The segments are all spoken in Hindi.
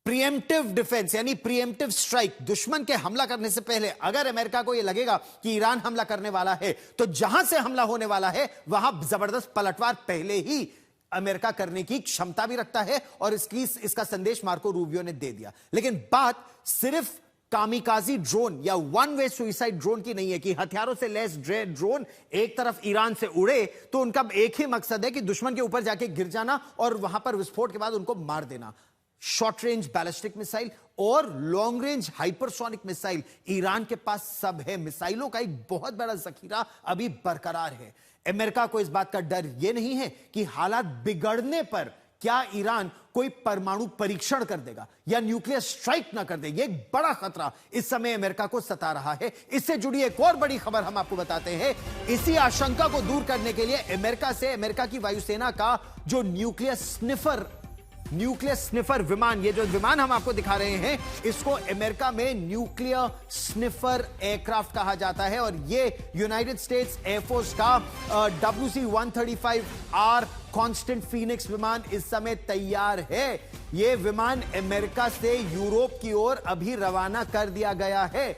प्रीएम्प्टिव डिफेंस यानी प्रीएम्प्टिव स्ट्राइक, दुश्मन के हमला करने से पहले अगर अमेरिका को यह लगेगा कि ईरान हमला करने वाला है तो जहां से हमला होने वाला है वहां जबरदस्त पलटवार पहले ही अमेरिका करने की क्षमता भी रखता है और इसका संदेश मार्को रूबियो ने दे दिया। लेकिन बात सिर्फ कामिकाजी ड्रोन या वन वे सुइसाइड ड्रोन की नहीं है कि हथियारों से लैस ड्रोन एक तरफ ईरान से उड़े तो उनका एक ही मकसद है कि दुश्मन के ऊपर जाके गिर जाना और वहां पर विस्फोट के बाद उनको मार देना। शॉर्ट रेंज बैलिस्टिक मिसाइल और long range hypersonic missile Iran के पास सब है। मिसाइलों का एक बहुत बड़ा जखीरा अभी बरकरार है। अमेरिका को इस बात का डर यह नहीं है कि हालात बिगड़ने पर क्या ईरान कोई परमाणु परीक्षण कर देगा या न्यूक्लियर स्ट्राइक ना कर दे। यह एक बड़ा खतरा इस समय अमेरिका को सता रहा है। इससे जुड़ी एक और बड़ी खबर हम आपको बताते हैं। इसी आशंका को दूर करने के लिए अमेरिका की वायुसेना का जो न्यूक्लियर स्निफर विमान, ये जो विमान हम आपको दिखा रहे हैं, इसको अमेरिका में न्यूक्लियर स्निफर एयरक्राफ्ट कहा जाता है और ये यूनाइटेड स्टेट्स एयरफोर्स का WC-135R कांस्टेंट फीनिक्स विमान इस समय तैयार है। ये विमान अमेरिका से यूरोप की ओर अभी रवाना कर दिया गया है।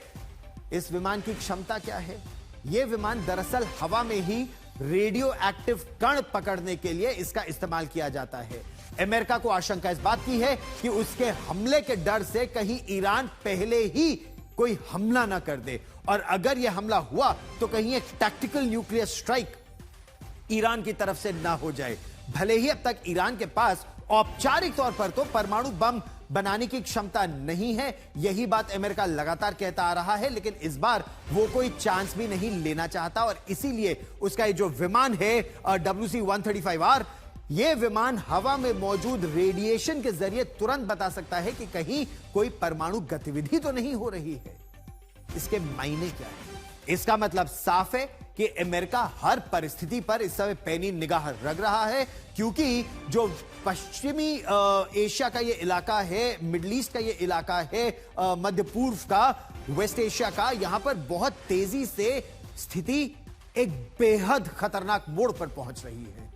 इस विमान की क्षमता क्या है? यह विमान दरअसल हवा में ही रेडियो एक्टिव कण पकड़ने के लिए इसका इस्तेमाल किया जाता है। अमेरिका को आशंका इस बात की है कि उसके हमले के डर से कहीं ईरान पहले ही कोई हमला ना कर दे और अगर यह हमला हुआ तो कहीं एक टैक्टिकल न्यूक्लियर स्ट्राइक ईरान की तरफ से ना हो जाए। भले ही अब तक ईरान के पास औपचारिक तौर पर तो परमाणु बम बनाने की क्षमता नहीं है, यही बात अमेरिका लगातार कहता आ रहा है, लेकिन इस बार वो कोई चांस भी नहीं लेना चाहता और इसीलिए उसका ये जो विमान है WC-135R, यह विमान हवा में मौजूद रेडिएशन के जरिए तुरंत बता सकता है कि कहीं कोई परमाणु गतिविधि तो नहीं हो रही है। इसके मायने क्या है? इसका मतलब साफ है कि अमेरिका हर परिस्थिति पर इस समय पैनी निगाह रख रहा है, क्योंकि जो पश्चिमी एशिया का यह इलाका है, मिडिल ईस्ट का यह इलाका है, मध्य पूर्व का, वेस्ट एशिया का, यहां पर बहुत तेजी से स्थिति एक बेहद खतरनाक मोड़ पर पहुंच रही है।